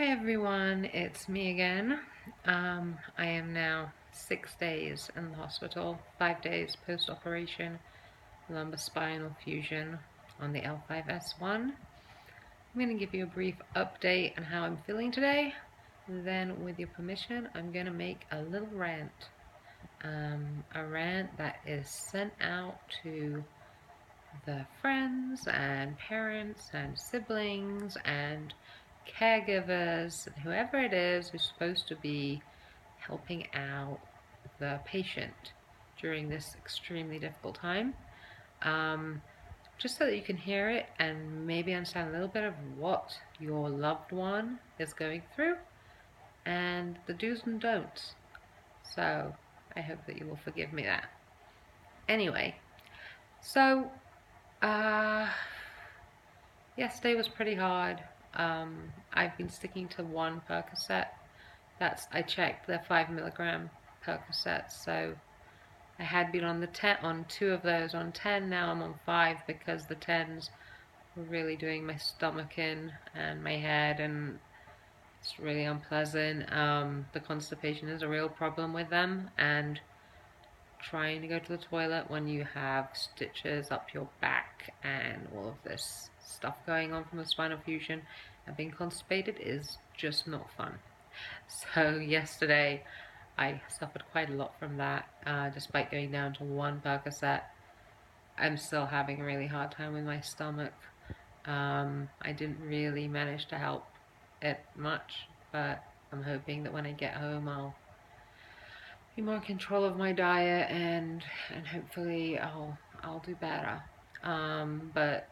Hi everyone, it's me again. I am now 6 days in the hospital, 5 days post-operation lumbar spinal fusion on the L5S1. I'm going to give you a brief update on how I'm feeling today. Then, with your permission, I'm going to make a little rant. A rant that is sent out to the friends and parents and siblings and caregivers, whoever it is who's supposed to be helping out the patient during this extremely difficult time. Um, just so that you can hear it and maybe understand a little bit of what your loved one is going through and the do's and don'ts. So I hope that you will forgive me that. Anyway, so uh, yesterday was pretty hard. I've been sticking to one Percocet. I checked, they're 5 milligram Percocets. So I had been on on 2 of those on 10. Now I'm on 5 because the 10s were really doing my stomach in and my head, and it's really unpleasant. The constipation is a real problem with them, and trying to go to the toilet when you have stitches up your back and all of this stuff going on from the spinal fusion and being constipated is just not fun. So yesterday I suffered quite a lot from that. Despite going down to one Percocet, I'm still having a really hard time with my stomach. I didn't really manage to help it much, but I'm hoping that when I get home be more in control of my diet, and hopefully I'll do better. But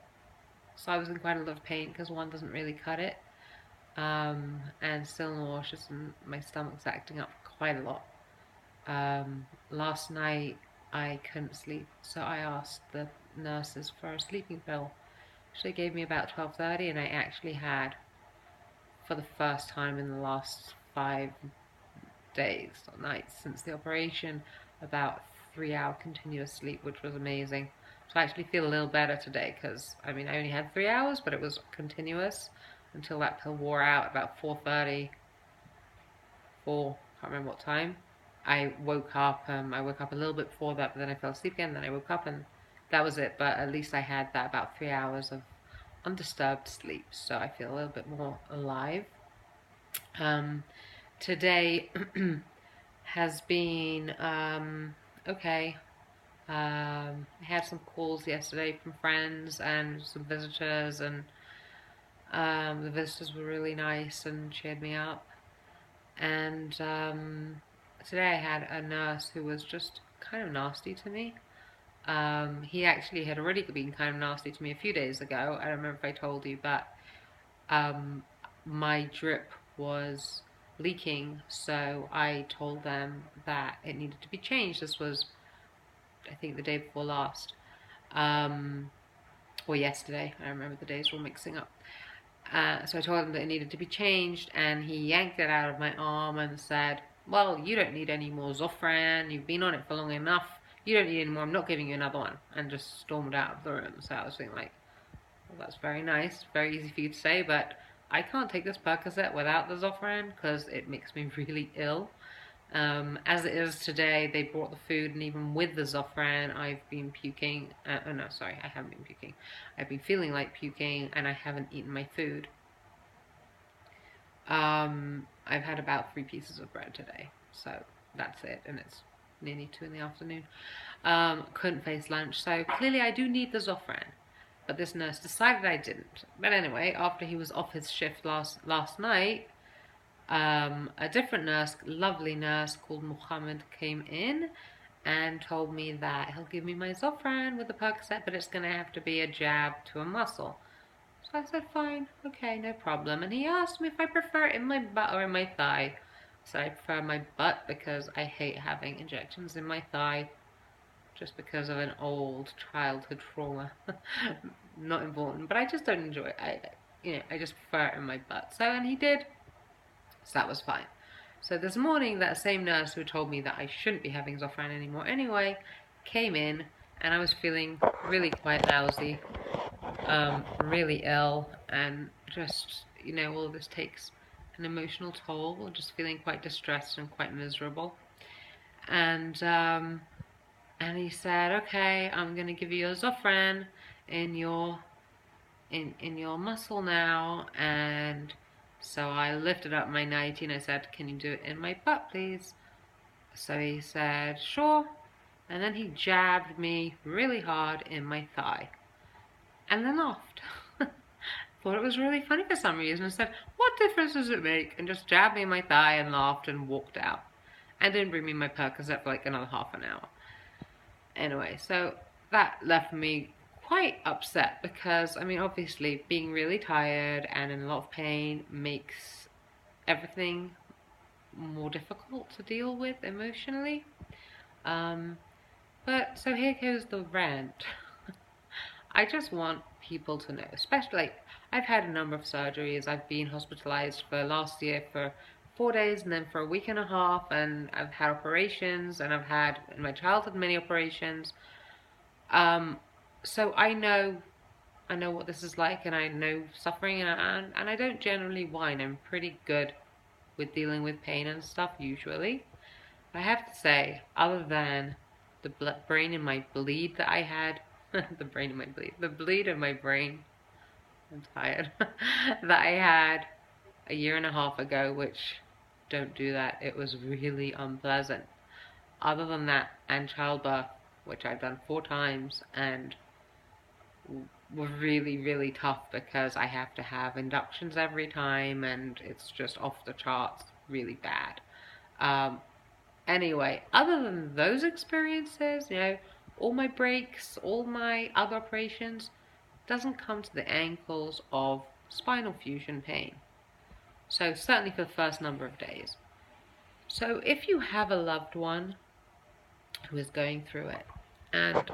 so I was in quite a lot of pain because one doesn't really cut it, and still nauseous, and my stomach's acting up quite a lot. Last night I couldn't sleep, so I asked the nurses for a sleeping pill. She gave me about 12:30, and I actually had, for the first time in the last 5 days or nights since the operation, about 3 hour continuous sleep, which was amazing. So I actually feel a little better today because I only had 3 hours, but it was continuous until that pill wore out about 4:30. Can't remember what time. I woke up. I woke up a little bit before that, but then I fell asleep again. Then I woke up, and that was it. But at least I had that about 3 hours of undisturbed sleep, so I feel a little bit more alive. Today has been okay. I had some calls yesterday from friends and some visitors, and the visitors were really nice and cheered me up. And today I had a nurse who was just kind of nasty to me. He actually had already been kind of nasty to me a few days ago. I don't remember if I told you, but my drip was leaking, so I told them that it needed to be changed. This was, I think, the day before last, or yesterday. I remember the days were all mixing up. So I told him that it needed to be changed, and he yanked it out of my arm and said, "Well, you don't need any more Zofran. You've been on it for long enough. You don't need any more. I'm not giving you another one," and just stormed out of the room. So I was thinking, like, well, that's very nice, very easy for you to say, but I can't take this Percocet without the Zofran because it makes me really ill. As it is today, they brought the food, and even with the Zofran, I've been puking. Oh no, sorry, I haven't been puking. I've been feeling like puking, and I haven't eaten my food. I've had about 3 pieces of bread today, so that's it, and it's nearly 2 in the afternoon. Couldn't face lunch, so clearly I do need the Zofran. But this nurse decided I didn't. But anyway, after he was off his shift last night, a different nurse, lovely nurse called Muhammad, came in and told me that he'll give me my Zofran with the Percocet, but it's going to have to be a jab to a muscle. So I said, fine, okay, no problem. And he asked me if I prefer it in my butt or in my thigh. So I prefer my butt because I hate having injections in my thigh, just because of an old childhood trauma. Not important, but I just don't enjoy it. I just prefer it in my butt. So, and he did, so that was fine. So this morning, that same nurse who told me that I shouldn't be having Zofran anymore anyway, came in, and I was feeling really quite lousy, really ill, and just, all of this takes an emotional toll, just feeling quite distressed and quite miserable. And he said, "Okay, I'm gonna give you a Zofran in your in your muscle now." And so I lifted up my nightie and I said, "Can you do it in my butt, please?" So he said, "Sure." And then he jabbed me really hard in my thigh and then laughed. Thought it was really funny for some reason and said, "What difference does it make?" And just jabbed me in my thigh and laughed and walked out. And didn't bring me my Percocet for like another half an hour. Anyway, so that left me quite upset because, I mean, obviously being really tired and in a lot of pain makes everything more difficult to deal with emotionally. Um, but so here goes the rant. I just want people to know, especially like I've had a number of surgeries. I've been hospitalized for last year for 4 days and then for a week and a half, and I've had operations, and I've had in my childhood many operations. Um, so I know what this is like, and I know suffering, and I don't generally whine. I'm pretty good with dealing with pain and stuff usually. I have to say, other than the brain in my bleed that I had, the bleed in my brain, I'm tired, that I had a year and a half ago, which don't do that. It was really unpleasant. Other than that, and childbirth, which I've done 4 times, and were really, really tough because I have to have inductions every time, and it's just off the charts, really bad. Um, Anyway, other than those experiences, all my breaks, all my other operations, doesn't come to the ankles of spinal fusion pain. So certainly for the first number of days. So if you have a loved one who is going through it, and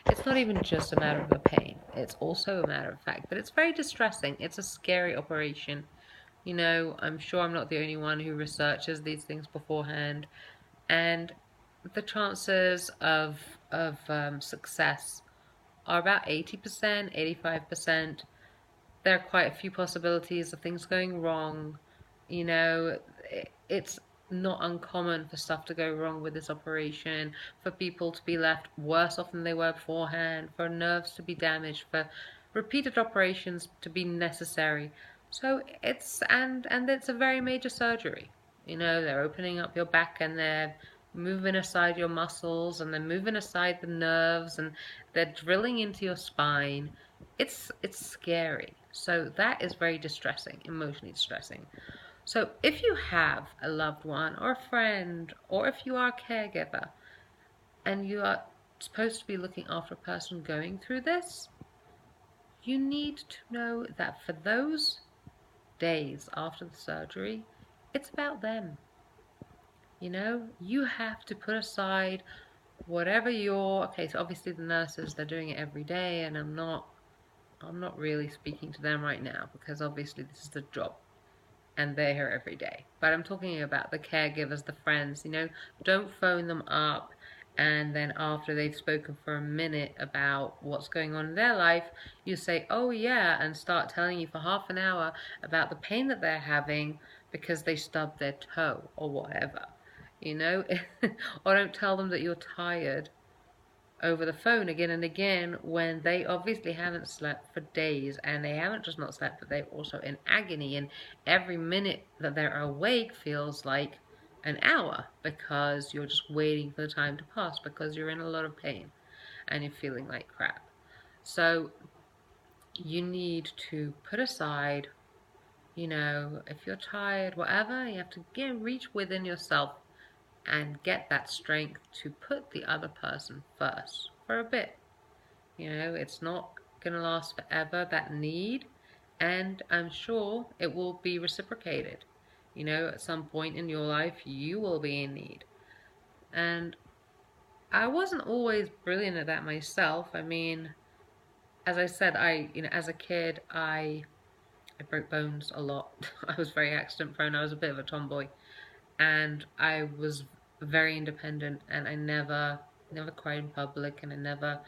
it's not even just a matter of the pain, it's also a matter of fact that it's very distressing. It's a scary operation. I'm sure I'm not the only one who researches these things beforehand, and the chances of success are about 80%, 85%. There are quite a few possibilities of things going wrong. It's not uncommon for stuff to go wrong with this operation, for people to be left worse off than they were beforehand, for nerves to be damaged, for repeated operations to be necessary. So it's a very major surgery. They're opening up your back and they're moving aside your muscles and they're moving aside the nerves and they're drilling into your spine. It's scary. So that is very distressing, emotionally distressing. So if you have a loved one or a friend, or if you are a caregiver and you are supposed to be looking after a person going through this, you need to know that for those days after the surgery, it's about them. You have to put aside whatever okay, so obviously the nurses, they're doing it every day, and I'm not really speaking to them right now because obviously this is the job and they're here every day. But I'm talking about the caregivers, the friends. Don't phone them up and then after they've spoken for a minute about what's going on in their life, you say, "Oh yeah," and start telling you for half an hour about the pain that they're having because they stubbed their toe or whatever. you know or don't tell them that you're tired over the phone again and again when they obviously haven't slept for days, and they haven't just not slept, but they're also in agony, and every minute that they're awake feels like an hour because you're just waiting for the time to pass because you're in a lot of pain and you're feeling like crap. So you need to put aside, if you're tired, whatever, you have to reach within yourself and get that strength to put the other person first for a bit. It's not going to last forever, that need, and I'm sure it will be reciprocated. At some point in your life, you will be in need. And I wasn't always brilliant at that myself. I mean, as I said, as a kid, I broke bones a lot. I was very accident prone. I was a bit of a tomboy, and I was very independent, and I never cried in public, and I never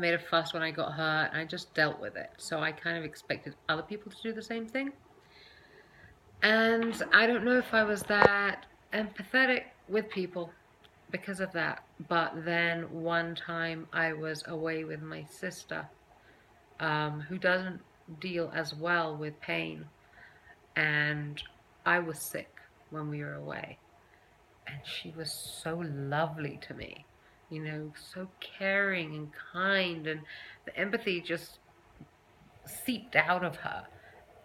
made a fuss when I got hurt. I just dealt with it. So I kind of expected other people to do the same thing. And I don't know if I was that empathetic with people because of that. But then one time I was away with my sister, who doesn't deal as well with pain. And I was sick when we were away. And she was so lovely to me, so caring and kind. And the empathy just seeped out of her.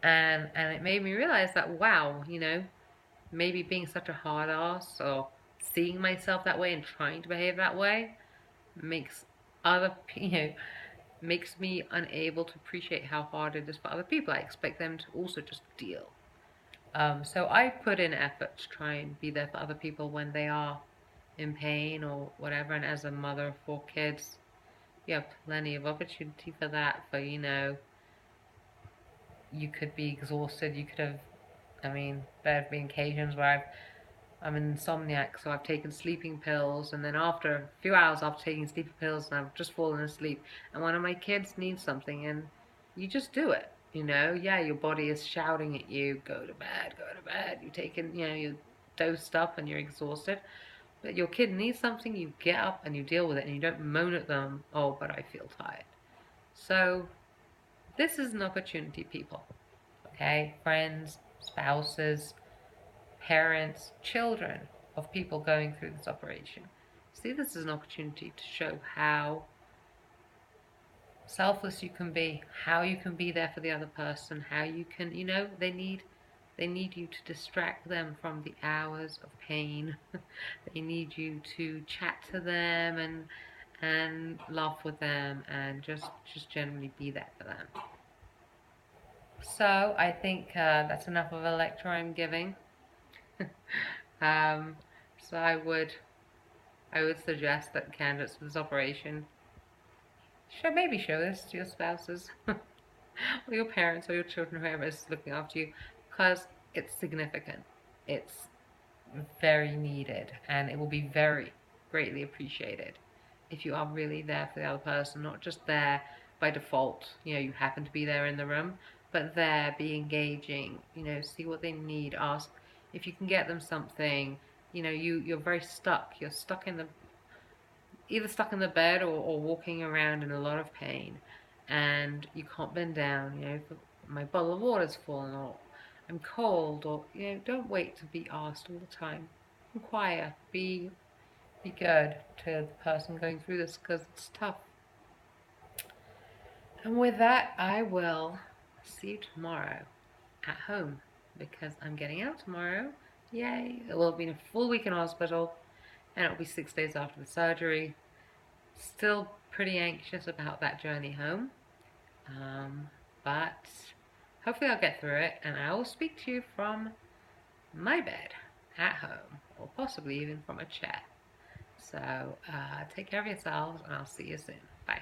And it made me realize that, wow, maybe being such a hard ass or seeing myself that way and trying to behave that way makes other makes me unable to appreciate how hard it is for other people. I expect them to also just deal. So I put in effort to try and be there for other people when they are in pain or whatever. And as a mother of 4 kids, you have plenty of opportunity for that. For you could be exhausted. You could have, there have been occasions where I'm an insomniac, so I've taken sleeping pills, and then after a few hours after taking sleeping pills, and I've just fallen asleep, and one of my kids needs something, and you just do it. Yeah, your body is shouting at you, go to bed, go to bed. You're dosed up and you're exhausted, but your kid needs something, you get up and you deal with it, and you don't moan at them, oh, but I feel tired. So this is an opportunity, people. Okay, friends, spouses, parents, children of people going through this operation. See this as an opportunity to show how selfless you can be, how you can be there for the other person, how you can, they need you to distract them from the hours of pain. They need you to chat to them and laugh with them and just generally be there for them. So I think that's enough of a lecture I'm giving. um, so I would suggest that candidates for this operation should maybe show this to your spouses or your parents or your children, whoever is looking after you, because it's significant. It's very needed, and it will be very greatly appreciated if you are really there for the other person, not just there by default, you happen to be there in the room, but there, be engaging, see what they need, ask if you can get them something. You're very stuck. You're stuck in the either stuck in the bed or walking around in a lot of pain, and you can't bend down. My bottle of water's fallen, or I'm cold, or don't wait to be asked all the time. Inquire. Be good to the person going through this, because it's tough. And with that, I will see you tomorrow at home, because I'm getting out tomorrow. Yay! It will have been a full week in hospital, and it'll be 6 days after the surgery. Still pretty anxious about that journey home, but hopefully I'll get through it, and I will speak to you from my bed at home, or possibly even from a chair. So take care of yourselves, and I'll see you soon. Bye.